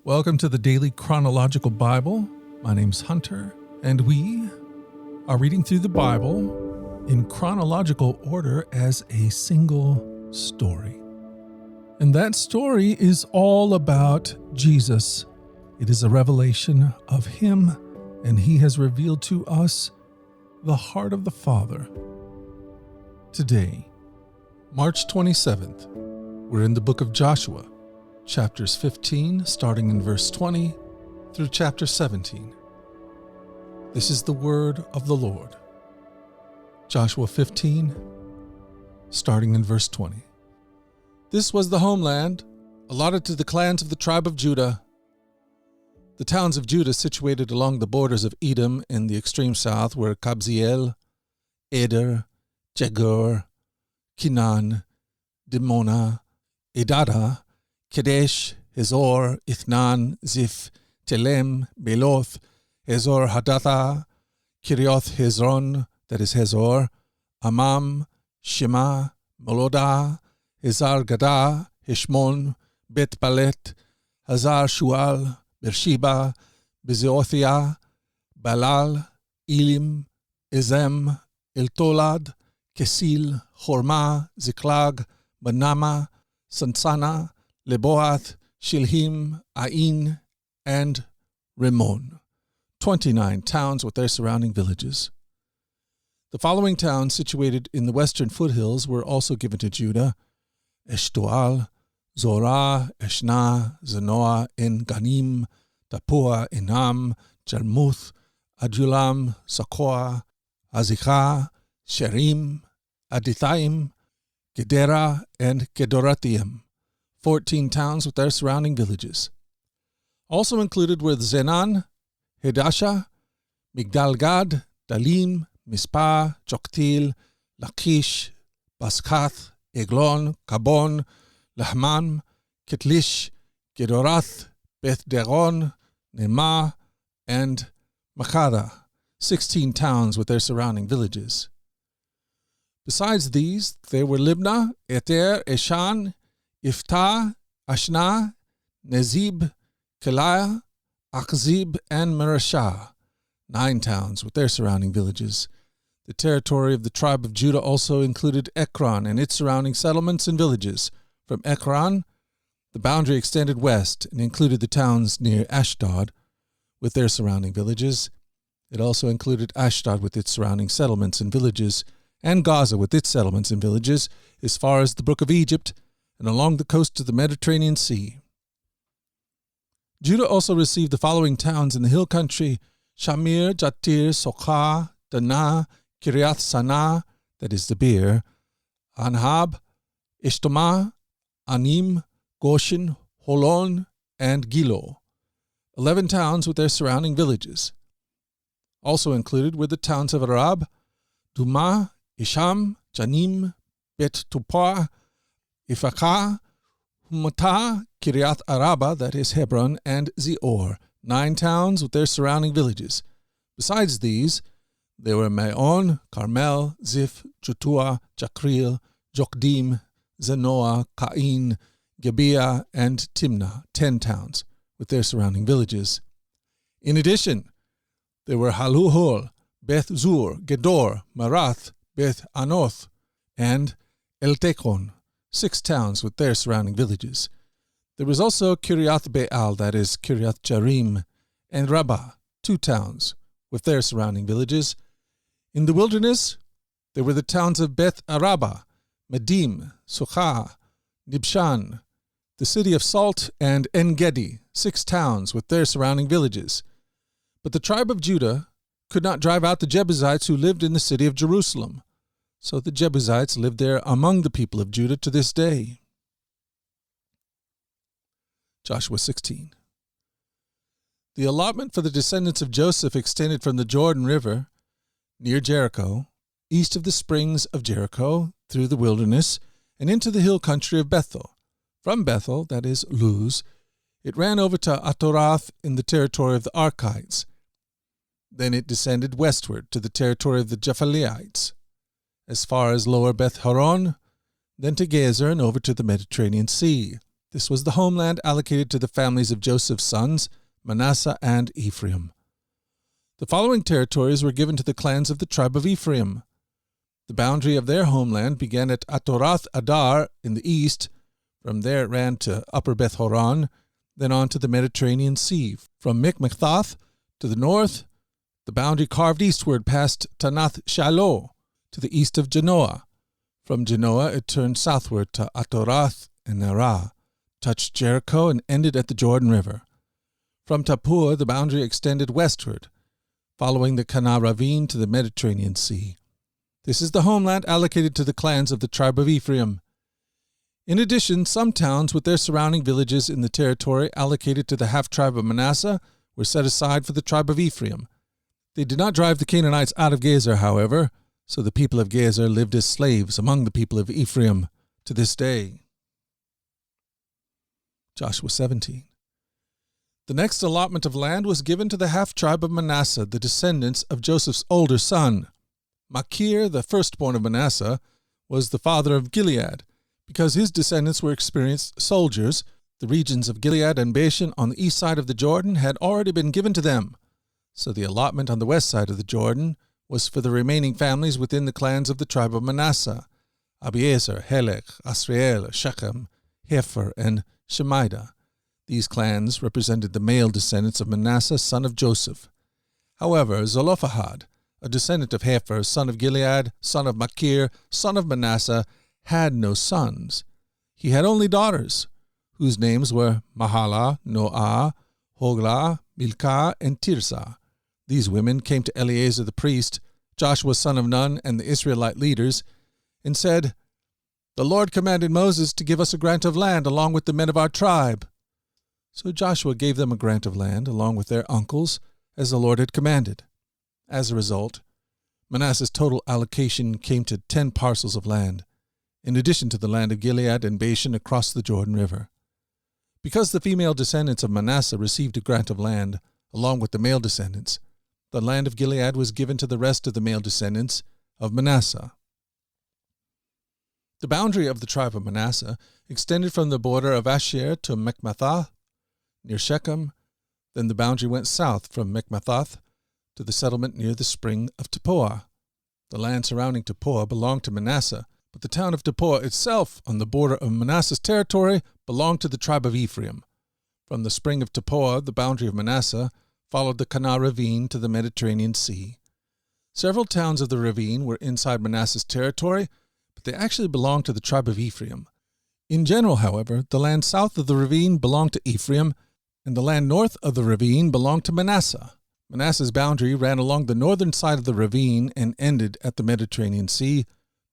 Welcome to the Daily Chronological Bible. My name's Hunter, and we are reading through the Bible in chronological order as a single story. And that story is all about Jesus. It is a revelation of Him, and He has revealed to us the heart of the Father. Today, March 27th, we're in the book of Joshua, chapters 15, starting in verse 20, through chapter 17. This is the word of the Lord. Joshua 15, starting in verse 20. This was the homeland allotted to the clans of the tribe of Judah. The towns of Judah situated along the borders of Edom in the extreme south were Kabziel, Eder, Jegur, Kinan, Dimona, Edada, Kadesh, Hazor, Ithnan, Ziph, Telem, Beloth, Hazor Hadatha, Kirioth Hezron, that is Hazor, Amam, Shema, Molodah, Hazar Gadah, Heshmon, Bet Balet, Hazar Shual, Beersheba, Bezeothia, Balal, Elim, Ezem, Eltolad, Kesil, Hormah, Ziklag, Manama, Sansana, Leboath, Shilhim, Ain, and Rimmon, 29 towns with their surrounding villages. The following towns situated in the western foothills were also given to Judah: Eshtoal, Zorah, Eshna, Zanoah, En-Ganim, Tapua, Enam, Jarmuth, Adulam, Sakoa, Azikah, Sherim, Adithaim, Gedera, and Gedorathaim, 14 towns with their surrounding villages. Also included were Zenan, Hedasha, Migdal-Gad, Dalim, Mispah, Joktil, Lachish, Baskath, Eglon, Kabon, Lahman, Ketlish, Gedorath, Beth-Dagon, Nemah, and Makada, 16 towns with their surrounding villages. Besides these, there were Libnah, Eter, Eshan, Iftah, Ashna, Nezib, Keliah, Achzib, and Mareshah, 9 towns with their surrounding villages. The territory of the tribe of Judah also included Ekron and its surrounding settlements and villages. From Ekron, the boundary extended west and included the towns near Ashdod with their surrounding villages. It also included Ashdod with its surrounding settlements and villages, and Gaza with its settlements and villages, as far as the brook of Egypt and along the coast of the Mediterranean Sea. Judah also received the following towns in the hill country: Shamir, Jatir, Sochah, Danah, Kiriath Sanah, that is the Beer, Anhab, Ishtomah, Anim, Goshen, Holon, and Gilo, 11 towns with their surrounding villages. Also included were the towns of Arab, Dumah, Isham, Janim, Bet Tupah, Ifakah, Humatah, Kiriath Araba, that is Hebron, and Zior, 9 towns with their surrounding villages. Besides these, there were Maon, Carmel, Ziph, Jutua, Jakril, Jokdim, Zanoah, Cain, Gibeah, and Timnah, 10 towns with their surrounding villages. In addition, there were Haluhol, Beth Zur, Gedor, Marath, Beth Anoth, and Eltekon, 6 towns with their surrounding villages. There was also Kiriath Be'al, that is Kiriath Jearim, and Rabbah, 2 towns with their surrounding villages. In the wilderness, there were the towns of Beth Araba, Medim, Suchah, Nibshan, the city of Salt, and En-Gedi, 6 towns with their surrounding villages. But the tribe of Judah could not drive out the Jebusites who lived in the city of Jerusalem. So the Jebusites lived there among the people of Judah to this day. Joshua 16. The allotment for the descendants of Joseph extended from the Jordan River, near Jericho, east of the springs of Jericho, through the wilderness, and into the hill country of Bethel. From Bethel, that is Luz, it ran over to Atorath in the territory of the Archites. Then it descended westward to the territory of the Japhalites, as far as lower Beth Horon, then to Gezer and over to the Mediterranean Sea. This was the homeland allocated to the families of Joseph's sons, Manasseh and Ephraim. The following territories were given to the clans of the tribe of Ephraim. The boundary of their homeland began at Atorath Adar in the east. From there it ran to Upper Beth Horon, then on to the Mediterranean Sea. From Mikmethath to the north, the boundary carved eastward past Tanath Shiloh to the east of Genoa. From Genoa it turned southward to Atorath and Nerah, touched Jericho, and ended at the Jordan River. From Tapur the boundary extended westward, following the Kana ravine to the Mediterranean Sea. This is the homeland allocated to the clans of the tribe of Ephraim. In addition, some towns with their surrounding villages in the territory allocated to the half-tribe of Manasseh were set aside for the tribe of Ephraim. They did not drive the Canaanites out of Gezer, however, so the people of Gezer lived as slaves among the people of Ephraim to this day. Joshua 17. The next allotment of land was given to the half-tribe of Manasseh, the descendants of Joseph's older son. Machir, the firstborn of Manasseh, was the father of Gilead. Because his descendants were experienced soldiers, the regions of Gilead and Bashan on the east side of the Jordan had already been given to them. So the allotment on the west side of the Jordan was for the remaining families within the clans of the tribe of Manasseh: Abiezer, Helek, Asriel, Shechem, Hefer, and Shemida. These clans represented the male descendants of Manasseh, son of Joseph. However, Zelophehad, a descendant of Hefer, son of Gilead, son of Machir, son of Manasseh, had no sons. He had only daughters, whose names were Mahalah, Noah, Hoglah, Milcah, and Tirzah. These women came to Eleazar the priest, Joshua son of Nun, and the Israelite leaders, and said, "The Lord commanded Moses to give us a grant of land along with the men of our tribe." So Joshua gave them a grant of land along with their uncles, as the Lord had commanded. As a result, Manasseh's total allocation came to 10 parcels of land, in addition to the land of Gilead and Bashan across the Jordan River. Because the female descendants of Manasseh received a grant of land along with the male descendants, the land of Gilead was given to the rest of the male descendants of Manasseh. The boundary of the tribe of Manasseh extended from the border of Asher to Mikmethath, near Shechem. Then the boundary went south from Mikmethath to the settlement near the spring of Tappuah. The land surrounding Tappuah belonged to Manasseh, but the town of Tappuah itself, on the border of Manasseh's territory, belonged to the tribe of Ephraim. From the spring of Tappuah, the boundary of Manasseh followed the Kana ravine to the Mediterranean Sea. Several towns of the ravine were inside Manasseh's territory, but they actually belonged to the tribe of Ephraim. In general, however, the land south of the ravine belonged to Ephraim, and the land north of the ravine belonged to Manasseh. Manasseh's boundary ran along the northern side of the ravine and ended at the Mediterranean Sea.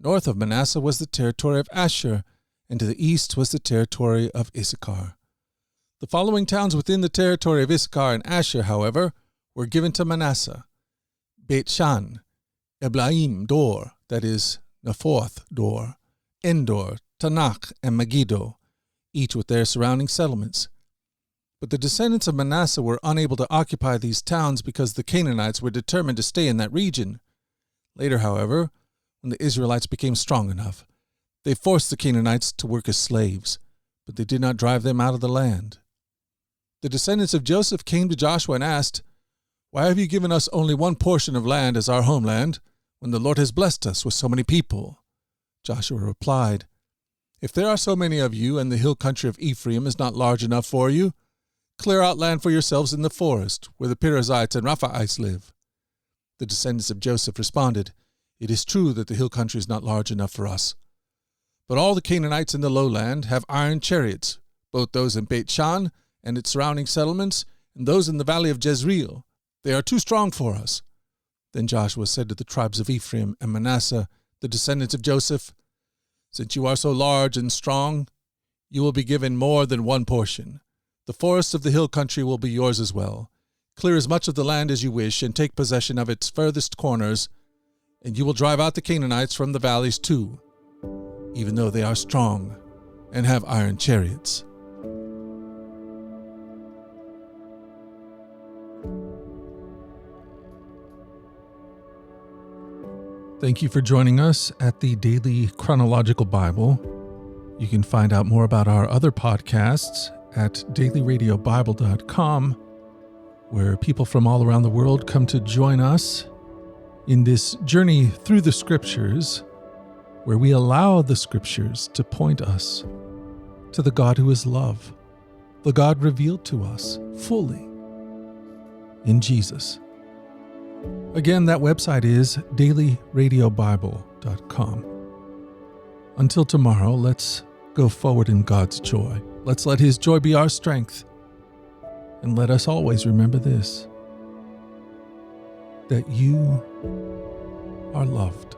North of Manasseh was the territory of Asher, and to the east was the territory of Issachar. The following towns within the territory of Issachar and Asher, however, were given to Manasseh: Beit Shan, Eblaim Dor, that is, Naphoth Dor, Endor, Tanakh, and Megiddo, each with their surrounding settlements. But the descendants of Manasseh were unable to occupy these towns because the Canaanites were determined to stay in that region. Later, however, when the Israelites became strong enough, they forced the Canaanites to work as slaves, but they did not drive them out of the land. The descendants of Joseph came to Joshua and asked, "Why have you given us only one portion of land as our homeland, when the Lord has blessed us with so many people?" Joshua replied, "If there are so many of you and the hill country of Ephraim is not large enough for you, clear out land for yourselves in the forest, where the Perizzites and Rephaites live." The descendants of Joseph responded, "It is true that the hill country is not large enough for us. But all the Canaanites in the lowland have iron chariots, both those in Beit Shan and its surrounding settlements, and those in the valley of Jezreel. They are too strong for us." Then Joshua said to the tribes of Ephraim and Manasseh, the descendants of Joseph, "Since you are so large and strong, you will be given more than one portion. The forests of the hill country will be yours as well. Clear as much of the land as you wish and take possession of its furthest corners, and you will drive out the Canaanites from the valleys too, even though they are strong and have iron chariots." Thank you for joining us at the Daily Chronological Bible. You can find out more about our other podcasts at dailyradiobible.com, where people from all around the world come to join us in this journey through the Scriptures, where we allow the Scriptures to point us to the God who is love, the God revealed to us fully in Jesus. Again, that website is dailyradiobible.com. Until tomorrow, let's go forward in God's joy. Let's let His joy be our strength. And let us always remember this, that you are loved.